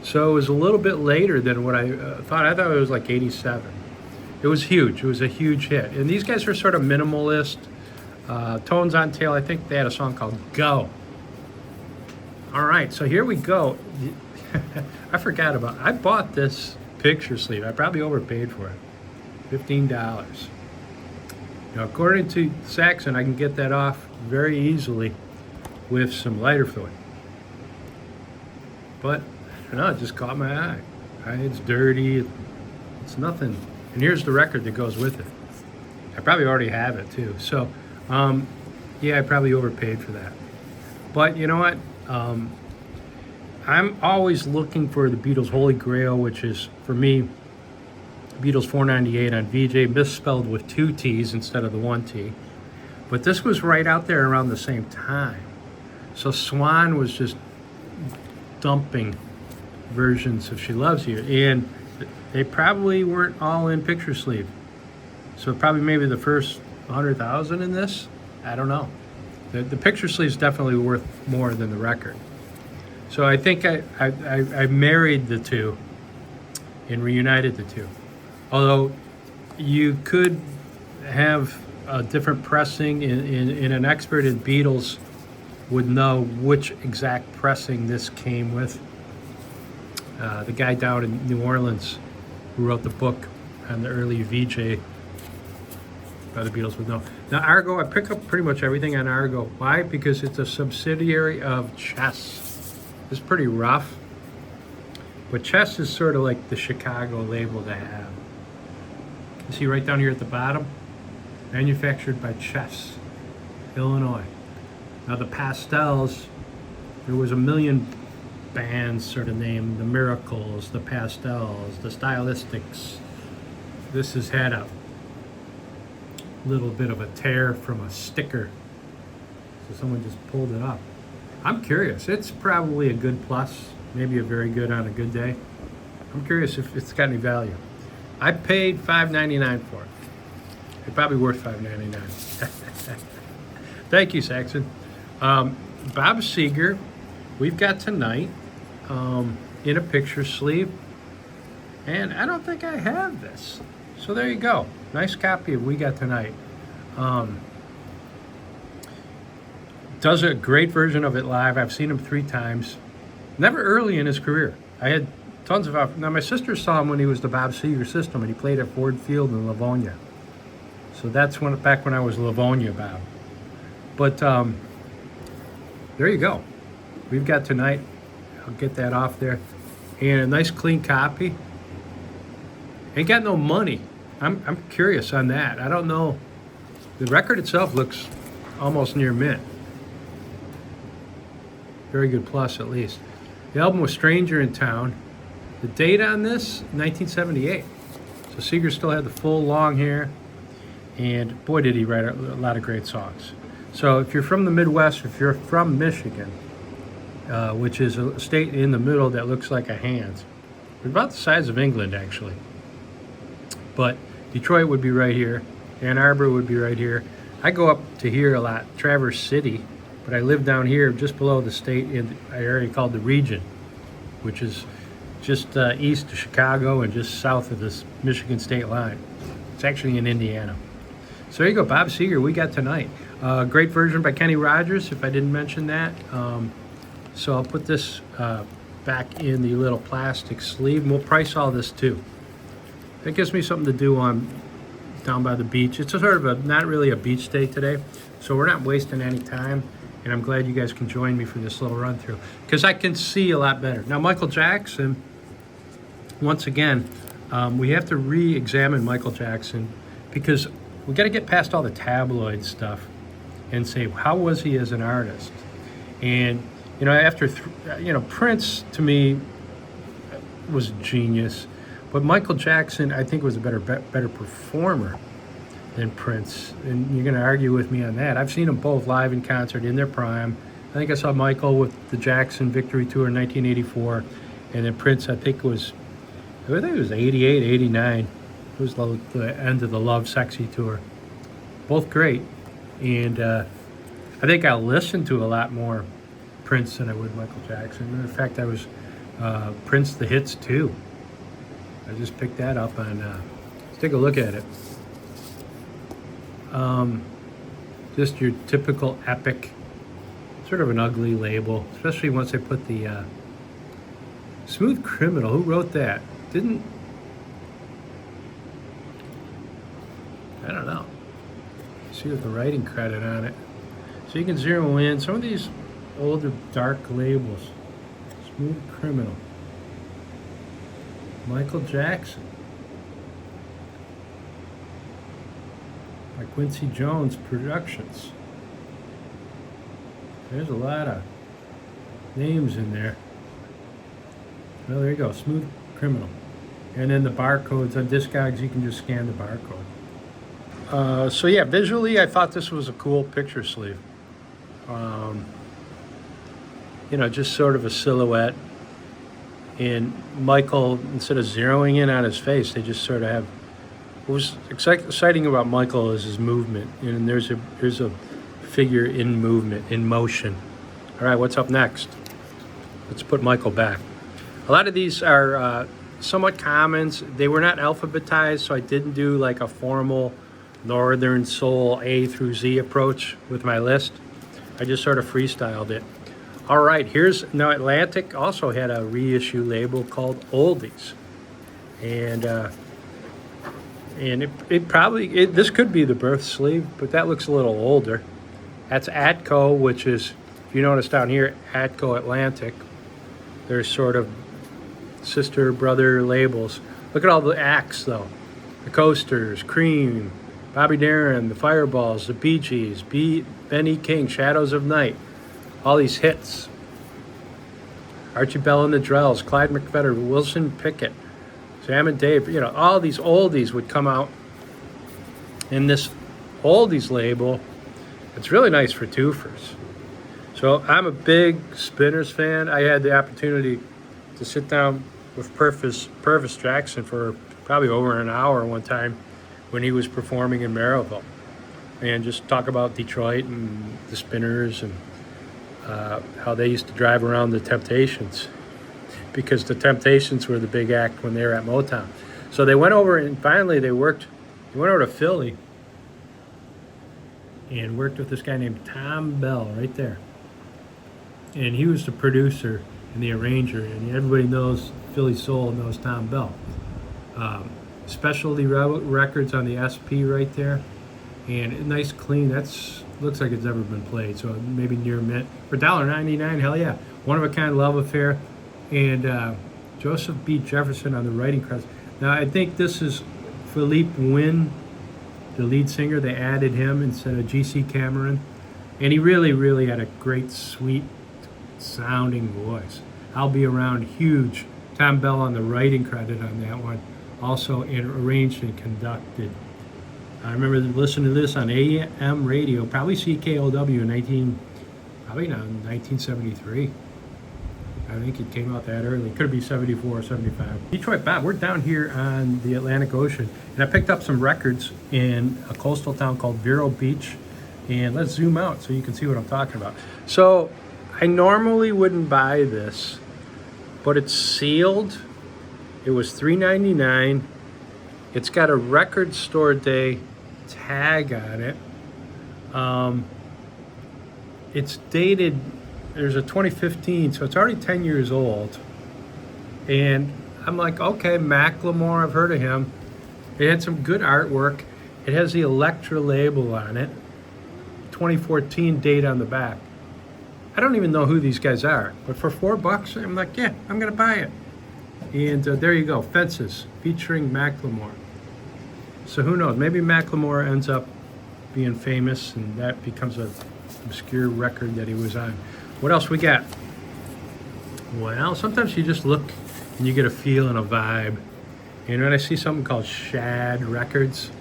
Speaker 1: So it was a little bit later than what I thought. I thought it was like 87. It was huge. It was a huge hit. And these guys were sort of minimalist. Tones on Tail, I think they had a song called Go. All right, so here we go. I forgot about, I bought this picture sleeve. I probably overpaid for it. $15. Now, according to Saxon, I can get that off very easily with some lighter fluid. But, I don't know, it just caught my eye. Right? It's dirty, it's nothing. And here's the record that goes with it. I probably already have it too. So, yeah, I probably overpaid for that. But you know what? I'm always looking for the Beatles' Holy Grail, which is, for me, Beatles 498 on VJ, misspelled with 2 T's instead of the 1 T. But this was right out there around the same time. So Swan was just dumping versions of She Loves You. And they probably weren't all in picture sleeve. So probably maybe the first 100,000 in this? I don't know. The picture sleeve is definitely worth more than the record. So I think I married the two and reunited the two. Although you could have a different pressing, and an expert in Beatles would know which exact pressing this came with. The guy down in New Orleans who wrote the book on the early VJ by the Beatles would know. Now Argo, I pick up pretty much everything on Argo. Why? Because it's a subsidiary of Chess. It's pretty rough, but Chess is sort of like the Chicago label to have. You see right down here at the bottom, manufactured by Chess, Illinois. Now the Pastels, there was a million bands sort of named the Miracles, the Pastels, the Stylistics. This has had a little bit of a tear from a sticker, so someone just pulled it up. I'm curious. It's probably a good plus, maybe a very good on a good day. I'm curious if it's got any value. I paid $5.99 for it. It's probably worth $5.99. Thank you, Saxon. Bob Seger, we've got tonight in a picture sleeve, and I don't think I have this. So there you go. Nice copy of We Got Tonight. Does a great version of it live. I've seen him 3 times. Never early in his career. I had tons of. Now my sister saw him when he was the Bob Seger system, and he played at Ford Field in Livonia. So that's back when I was Livonia Bob. But there you go. We've got tonight. I'll get that off there, and a nice clean copy. Ain't got no money. I'm curious on that. I don't know. The record itself looks almost near mint. Very good plus, at least. The album was Stranger in Town. The date on this, 1978. So Seeger still had the full long hair. And boy, did he write a lot of great songs. So if you're from the Midwest, if you're from Michigan, which is a state in the middle that looks like a hand. We're about the size of England, actually. But Detroit would be right here. Ann Arbor would be right here. I go up to here a lot, Traverse City, but I live down here just below the state in an area called the Region, which is just east of Chicago and just south of this Michigan state line. It's actually in Indiana. So there you go, Bob Seger, we got tonight. Great version by Kenny Rogers, if I didn't mention that. So I'll put this back in the little plastic sleeve, and we'll price all this too. That gives me something to do on down by the beach. It's a sort of not really a beach day today, so we're not wasting any time, and I'm glad you guys can join me for this little run through because I can see a lot better. Now, Michael Jackson, once again, we have to re-examine Michael Jackson because we got to get past all the tabloid stuff and say, how was he as an artist? And, you know, after, Prince to me was a genius. But Michael Jackson, I think, was a better performer than Prince. And you're going to argue with me on that. I've seen them both live in concert in their prime. I think I saw Michael with the Jackson Victory Tour in 1984. And then Prince, I think it was 88, 89. It was the end of the Love Sexy Tour. Both great. And I think I'll listen to a lot more Prince than I would Michael Jackson. In fact, I was Prince the Hits too. I just picked that up on, let's take a look at it. Just your typical epic, sort of an ugly label, especially once they put the Smooth Criminal. Who wrote that? I don't know. See with the writing credit on it. So you can zero in some of these older dark labels. Smooth Criminal. Michael Jackson. By Quincy Jones Productions. There's a lot of names in there. Well, there you go, Smooth Criminal. And then the barcodes on Discogs, you can just scan the barcode. So yeah, visually, I thought this was a cool picture sleeve. Just sort of a silhouette. And Michael, instead of zeroing in on his face, they just sort of have. What was exciting about Michael is his movement, and there's a figure in movement, in motion. All right, what's up next? Let's put Michael back. A lot of these are somewhat commons. They were not alphabetized, so I didn't do like a formal Northern Soul A through Z approach with my list. I just sort of freestyled it. All right, now Atlantic also had a reissue label called Oldies. And this could be the birth sleeve, but that looks a little older. That's Atco, which is, if you notice down here, Atco Atlantic. They're sort of sister, brother labels. Look at all the acts, though. The Coasters, Cream, Bobby Darin, the Fireballs, the Bee Gees, Benny King, Shadows of Night. All these hits. Archie Bell and the Drells, Clyde McPhatter, Wilson Pickett, Sam and Dave. All these oldies would come out in this oldies label. It's really nice for twofers. So I'm a big Spinners fan. I had the opportunity to sit down with Purvis Jackson for probably over an hour one time when he was performing in Maryville, and just talk about Detroit and the Spinners and how they used to drive around the Temptations, because the Temptations were the big act when they were at Motown. So they went over and finally they went over to Philly and worked with this guy named Tom Bell right there. And he was the producer and the arranger, and everybody knows Philly Soul knows Tom Bell. Specialty records on the SP right there, and nice clean. That's looks like it's never been played, so maybe near mint for $1.99. Hell yeah, one of a kind love affair, and Joseph B. Jefferson on the writing credits. Now I think this is Philippe Wynne, the lead singer. They added him instead of G.C. Cameron, and he really had a great, sweet sounding voice. I'll Be Around, huge. Tom Bell on the writing credit on that one. Also arranged and conducted. I remember listening to this on AM radio, probably CKOW in 1973. I think it came out that early. Could be 74 or 75. Detroit Bob, we're down here on the Atlantic Ocean, and I picked up some records in a coastal town called Vero Beach. And let's zoom out so you can see what I'm talking about. So I normally wouldn't buy this, but it's sealed. It was $3.99. It's got a record store day tag on it. It's dated, there's a 2015, so it's already 10 years old. And I'm like, okay, Macklemore, I've heard of him. It had some good artwork. It has the Elektra label on it. 2014 date on the back. I don't even know who these guys are, but for $4, I'm like, yeah, I'm gonna buy it. And there you go, Fences, featuring Macklemore. So who knows, maybe Macklemore ends up being famous and that becomes an obscure record that he was on. What else we got? Well, sometimes you just look and you get a feel and a vibe. And when I see something called Shad Records,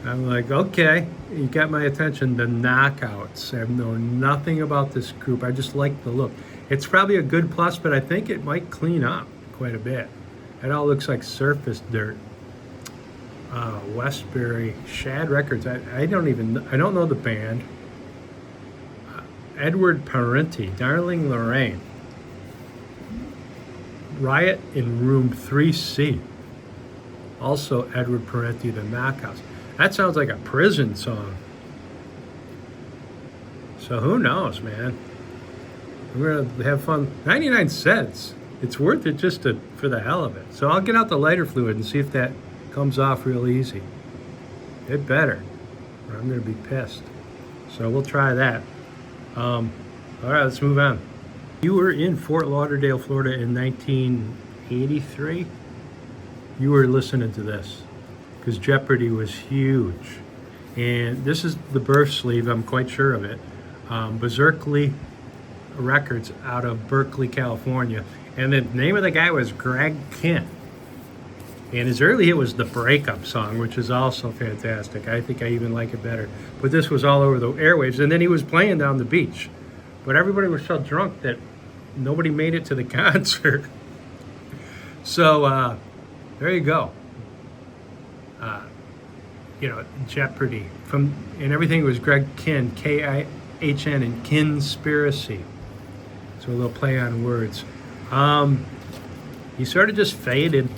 Speaker 1: I'm like, okay, you got my attention. The Knockouts. I've known nothing about this group. I just like the look. It's probably a good plus, but I think it might clean up quite a bit. It all looks like surface dirt. Westbury, Shad Records. I don't know the band. Edward Parenti, Darling Lorraine. Riot in Room 3C. Also Edward Parenti, The Knockouts. That sounds like a prison song. So who knows, man? We're gonna have fun. 99 cents. It's worth it just for the hell of it. So I'll get out the lighter fluid and see if that comes off real easy. It better, or I'm gonna be pissed. So we'll try that. All right, let's move on. You were in Fort Lauderdale, Florida in 1983. You were listening to this because Jeopardy was huge. And this is the birth sleeve, I'm quite sure of it. Berserkly Records out of Berkeley, California. And the name of the guy was Greg Kent. And his early hit was the Breakup Song, which is also fantastic. I think I even like it better. But this was all over the airwaves. And then he was playing down the beach. But everybody was so drunk that nobody made it to the concert. So there you go. Jeopardy. And everything was Greg Kihn, K-I-H-N, and Kinspiracy. So a little play on words. He sort of just faded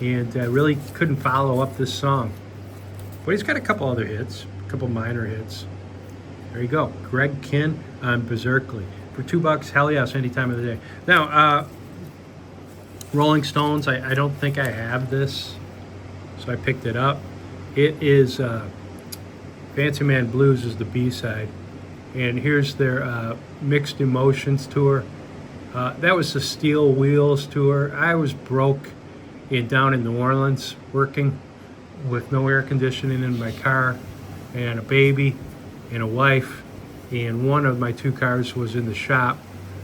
Speaker 1: and really couldn't follow up this song. But he's got a couple other hits, a couple minor hits. There you go. Greg Kihn on Berserkly. For $2, hell yes, any time of the day. Now, Rolling Stones, I don't think I have this, so I picked it up. It is Fancy Man Blues is the B-side. And here's their Mixed Emotions tour. That was the Steel Wheels tour. I was broke down in New Orleans working with no air conditioning in my car and a baby and a wife, and one of my two cars was in the shop,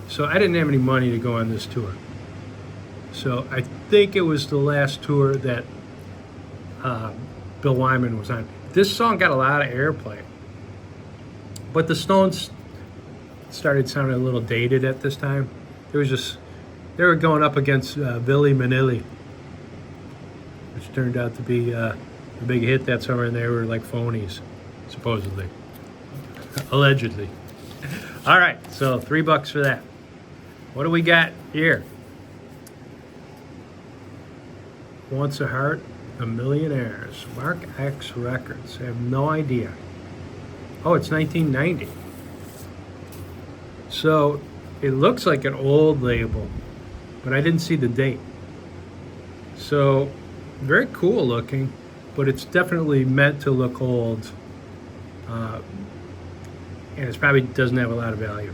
Speaker 1: so I didn't have any money to go on this tour. So I think it was the last tour that Bill Wyman was on. This song got a lot of airplay, but the Stones started sounding a little dated at this time. They were going up against Billy Manilli, which turned out to be a big hit that summer, and they were like phonies, supposedly. Allegedly. All right, so $3 for that. What do we got here? Once a Heart, A Millionaires. Mark X Records. I have no idea. Oh, it's 1990. So it looks like an old label. but I didn't see the date. So very cool looking, but it's definitely meant to look old. And it probably doesn't have a lot of value.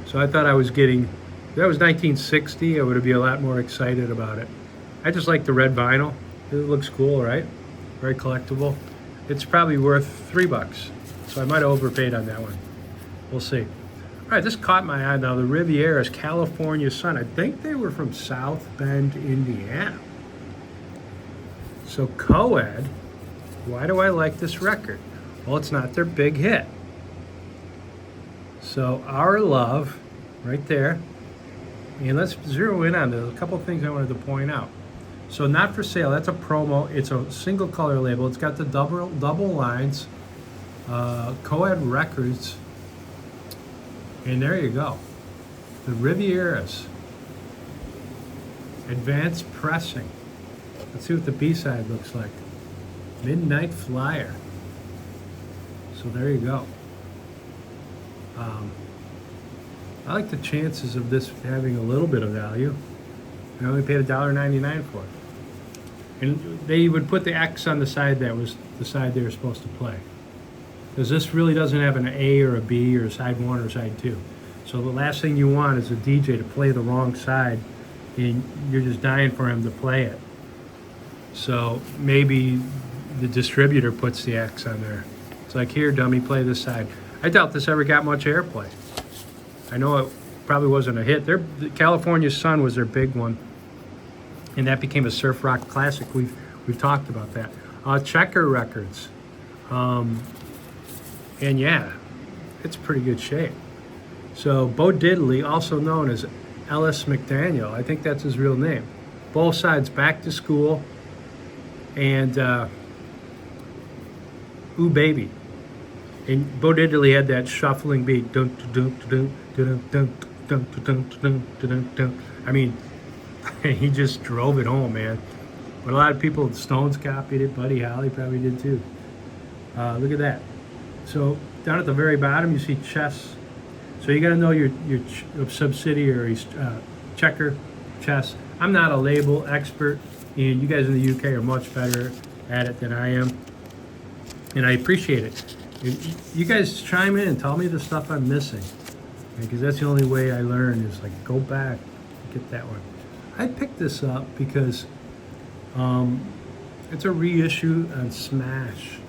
Speaker 1: So I thought I was getting, if that was 1960, I would be a lot more excited about it. I just like the red vinyl. It looks cool, right? Very collectible. It's probably worth $3, so I might have overpaid on that one. We'll see. All right, this caught my eye now. The Riviera's California Sun. I think they were from South Bend, Indiana. So Coed, why do I like this record? Well, it's not their big hit. So Our Love, right there. And let's zero in on this. A couple of things I wanted to point out. So Not For Sale, that's a promo. It's a single color label. It's got the double lines, Coed Records. And there you go. The Riviera's. Advanced Pressing. Let's see what the B-side looks like. Midnight Flyer. So there you go. I like the chances of this having a little bit of value. I only paid $1.99 for it. And they would put the X on the side that was the side they were supposed to play. Because this really doesn't have an A or a B or side 1 or side 2. So the last thing you want is a DJ to play the wrong side and you're just dying for him to play it. So maybe the distributor puts the X on there. It's like, here, dummy, play this side. I doubt this ever got much airplay. I know it probably wasn't a hit. The California Sun was their big one, and that became a surf rock classic. We've talked about that. Checker Records, and yeah, it's pretty good shape. So Bo Diddley, also known as Ellis McDaniel, I think that's his real name. Both sides Back to School, and Ooh Baby. And Bo Diddley had that shuffling beat. I mean, he just drove it home, man. But a lot of people, the Stones copied it. Buddy Holly probably did too. Look at that. So down at the very bottom, you see chess. So you got to know your subsidiaries, Checker, chess. I'm not a label expert, and you guys in the UK are much better at it than I am, and I appreciate it. You guys chime in and tell me the stuff I'm missing, because that's the only way I learn is like go back, get that one. I picked this up because it's a reissue on Smash,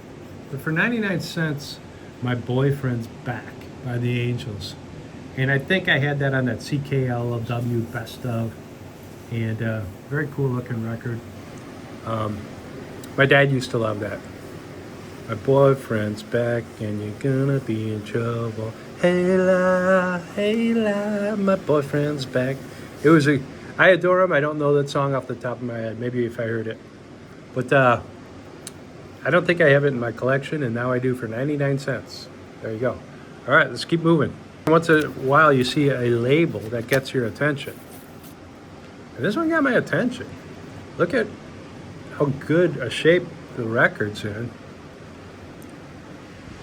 Speaker 1: but for 99 cents, My Boyfriend's Back by the Angels, and I think I had that on that CKLW Best Of, and very cool looking record. My dad used to love that. My boyfriend's back and you're gonna be in trouble. Hey la, my boyfriend's back. I adore him. I don't know that song off the top of my head. Maybe if I heard it. But I don't think I have it in my collection, and now I do for 99 cents. There you go. All right, let's keep moving. Once in a while you see a label that gets your attention. And this one got my attention. Look at how good a shape the record's in.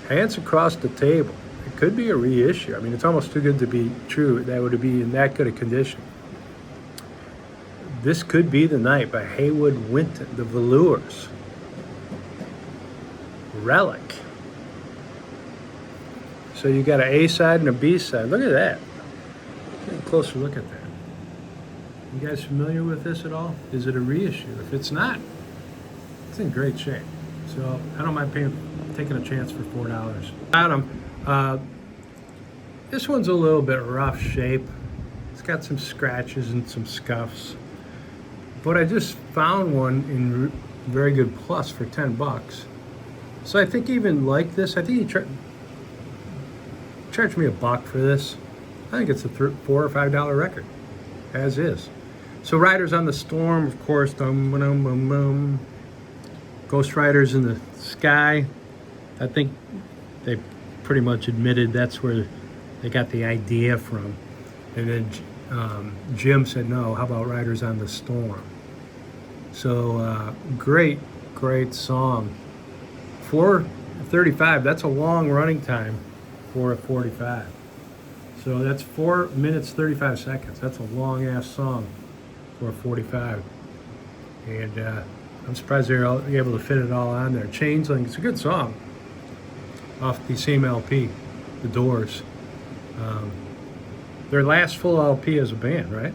Speaker 1: Hands Across the Table. It could be a reissue. I mean, it's almost too good to be true. That would be in that good a condition. This Could Be the Night by Haywood Winton, the Velours. Relic. So you got an A side and a B side. Look at that. Get a closer look at that. You guys familiar with this at all? Is it a reissue? If it's not, it's in great shape. So I don't mind taking a chance for $4. Bottom, this one's a little bit rough shape. It's got some scratches and some scuffs. But I just found one in very good plus for $10. So I think even like this, I think he charged me $1 for this. I think it's a $4 or $5 record, as is. So Riders on the Storm, of course, Ghost Riders in the Sky. I think they pretty much admitted that's where they got the idea from. And then Jim said, no, how about Riders on the Storm? So great song. 4:35, that's a long running time for a 45. So that's 4 minutes, 35 seconds. That's a long ass song. or 45. And I'm surprised they're able to fit it all on there. Changeling, it's a good song off the same LP, The Doors. Their last full LP as a band, right?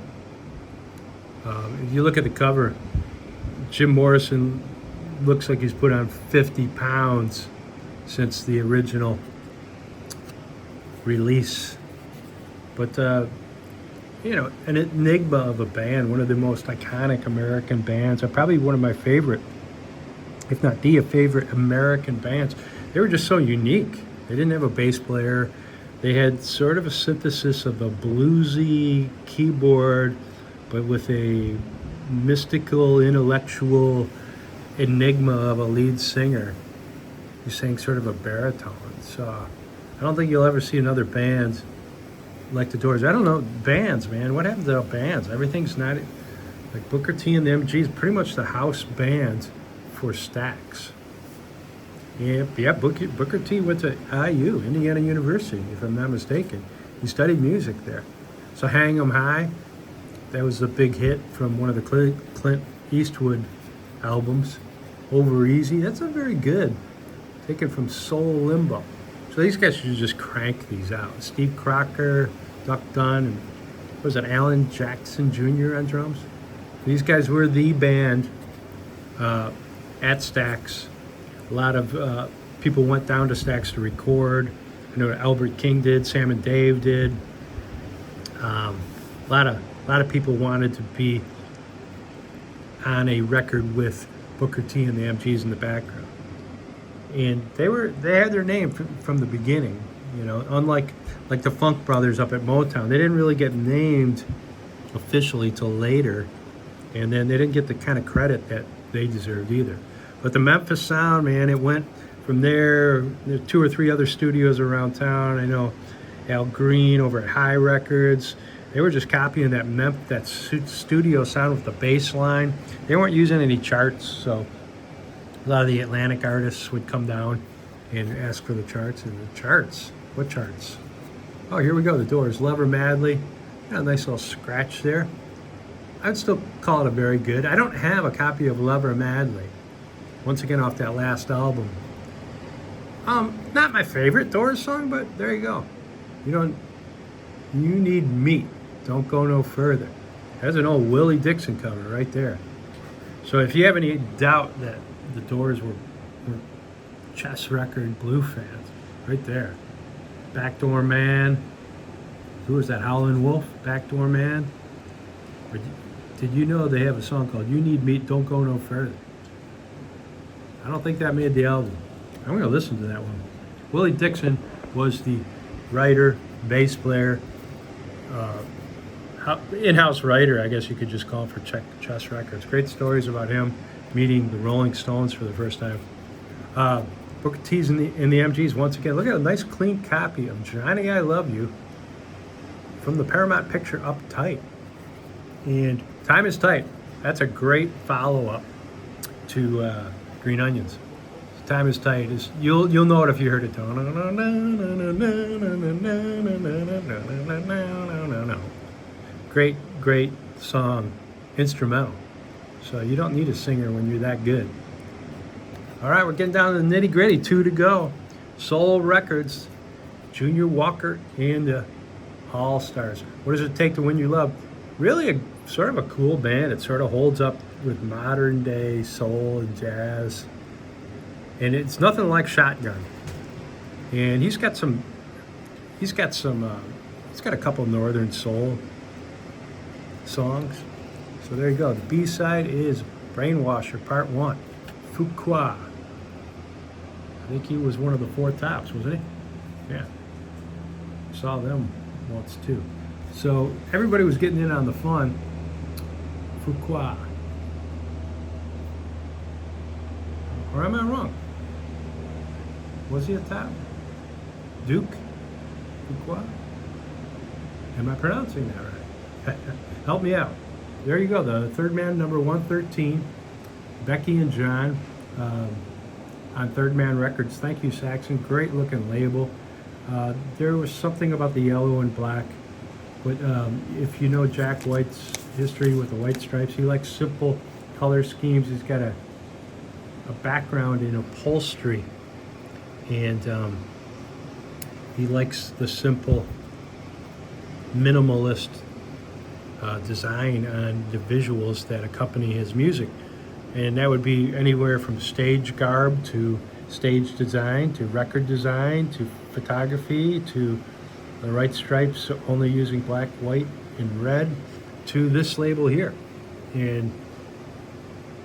Speaker 1: If you look at the cover, Jim Morrison looks like he's put on 50 pounds since the original release. But, you know, an enigma of a band, one of the most iconic American bands, probably one of my favorite, if not the favorite American bands. They were just so unique. They didn't have a bass player. They had sort of a synthesis of a bluesy keyboard, but with a mystical, intellectual enigma of a lead singer who sang sort of a baritone. So I don't think you'll ever see another band like the Doors. I don't know, bands, man. What happened to bands? Everything's not like Booker T and the MGs, pretty much the house band for Stax. Yeah, Booker T went to IU, Indiana University, if I'm not mistaken. He studied music there. So Hang 'Em High, that was a big hit from one of the Clint Eastwood albums. Over Easy, that's a very good, taken from Soul Limbo. So these guys should just crank these out. Steve Crocker, Duck Dunn, and was it Alan Jackson Jr. on drums? These guys were the band at Stax. A lot of people went down to Stax to record. I know Albert King did, Sam and Dave did. A lot of people wanted to be on a record with Booker T and the MGs in the background. And they had their name from the beginning, you know, unlike the Funk Brothers up at Motown. They didn't really get named officially till later, and then they didn't get the kind of credit that they deserved either. But the Memphis sound, man, it went from there. There's 2 or 3 other studios around town. I know Al Green over at High Records. They were just copying that studio sound with the bass line. They weren't using any charts, so a lot of the Atlantic artists would come down and ask for the charts. And the charts? What charts? Oh, here we go, The Doors. Lover Madly. Got a nice little scratch there. I'd still call it a very good. I don't have a copy of Lover Madly. Once again, off that last album. Not my favorite Doors song, but there you go. You need meat. Don't go no further. That's an old Willie Dixon cover right there. So if you have any doubt that the Doors were chess record blue fans, right there. Backdoor Man. Who was that? Howlin' Wolf? Backdoor Man? Or did you know they have a song called You Need Meat, Don't Go No Further? I don't think that made the album. I'm going to listen to that one. Willie Dixon was the writer, bass player, in-house writer, I guess you could just call it, for Chess Records. Great stories about him meeting the Rolling Stones for the first time. Booker T's and the MGs, once again. Look at a nice clean copy of Johnny I Love You from the Paramount picture Uptight. And Time is Tight. That's a great follow-up to Green Onions. Time is Tight. You'll know it if you heard it. Great song, instrumental. So you don't need a singer when you're that good. All right, we're getting down to the nitty gritty. 2 to go. Soul Records, Junior Walker and the All Stars. What does it take to win your love? Really sort of a cool band. It sort of holds up with modern day soul and jazz. And it's nothing like Shotgun. And he's got a couple Northern Soul songs. So there you go. The B-side is Brainwasher Part 1, Fuqua. I think he was one of the 4 tops, wasn't he? Yeah. Saw them once too. So everybody was getting in on the fun. Fuqua. Or am I wrong? Was he a top? Duke? Fuqua? Am I pronouncing that right? Help me out. There you go, the Third Man, number 113. Becky and John on Third Man Records. Thank you, Saxon. Great looking label. There was something about the yellow and black, but if you know Jack White's history with the white stripes. He likes simple color schemes. He's got a background in upholstery, and he likes the simple, minimalist design on the visuals that accompany his music. And that would be anywhere from stage garb to stage design to record design to photography to the white stripes only using black, white, and red to this label here. And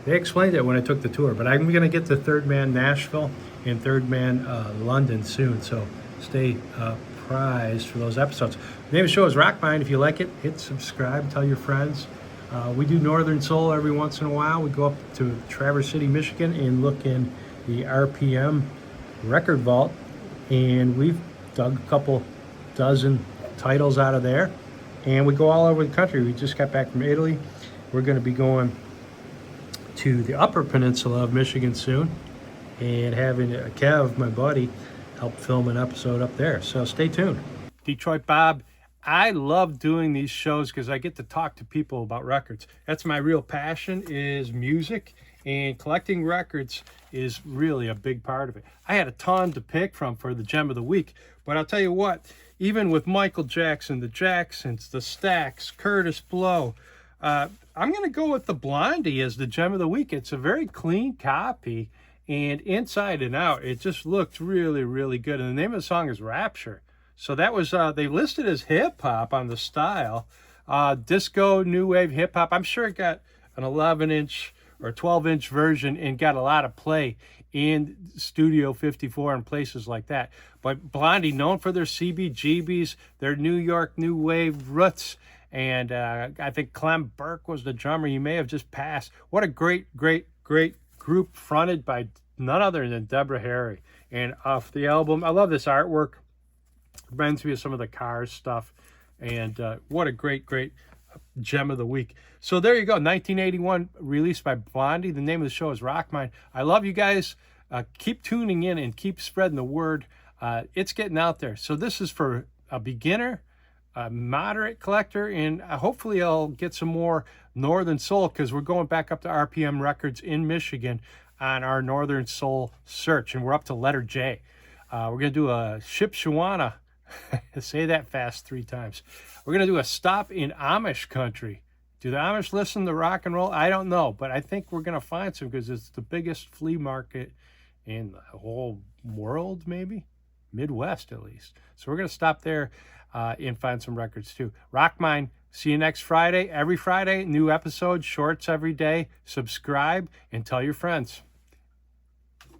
Speaker 1: they explained it when I took the tour, but I'm going to get to Third Man Nashville and Third Man London soon, so stay apprised for those episodes. The name of the show is RockMine. If you like it, hit subscribe, tell your friends. We do Northern Soul every once in a while. We go up to Traverse City, Michigan, and look in the RPM record vault, and we've dug a couple dozen titles out of there, and we go all over the country. We just got back from Italy. We're going to be going to the Upper Peninsula of Michigan soon, and having Kev, my buddy, help film an episode up there. So stay tuned. Detroit Bob, I love doing these shows because I get to talk to people about records. That's my real passion, is music, and collecting records is really a big part of it. I had a ton to pick from for the Gem of the Week, but I'll tell you what, even with Michael Jackson, the Jacksons, the Stax, Curtis Blow, I'm going to go with the Blondie as the Gem of the Week. It's a very clean copy, and inside and out, it just looked really, really good. And the name of the song is Rapture. So that was, they listed as hip-hop on the style. Disco, new wave, hip-hop. I'm sure it got an 11-inch or 12-inch version and got a lot of play in Studio 54 and places like that. But Blondie, known for their CBGBs, their New York new wave roots, and I think Clem Burke was the drummer. He may have just passed. What a great, great, great group fronted by none other than Deborah Harry. And off the album, I love this artwork. Reminds me of some of the Cars stuff. And what a great, great Gem of the Week. So there you go, 1981, released by Blondie. The name of the show is RockMine. I love you guys. Keep tuning in and keep spreading the word. It's getting out there. So this is for a beginner, a moderate collector, and hopefully I'll get some more Northern Soul, because we're going back up to RPM Records in Michigan on our Northern Soul search, and we're up to letter J. We're going to do a Shipshawana. Say that fast 3 times. We're going to do a stop in Amish country. Do the Amish listen to rock and roll? I don't know, but I think we're going to find some, because it's the biggest flea market in the whole world, maybe Midwest at least. So we're going to stop there and find some records too. RockMine, see you next Friday. Every Friday, new episodes, shorts every day. Subscribe and tell your friends.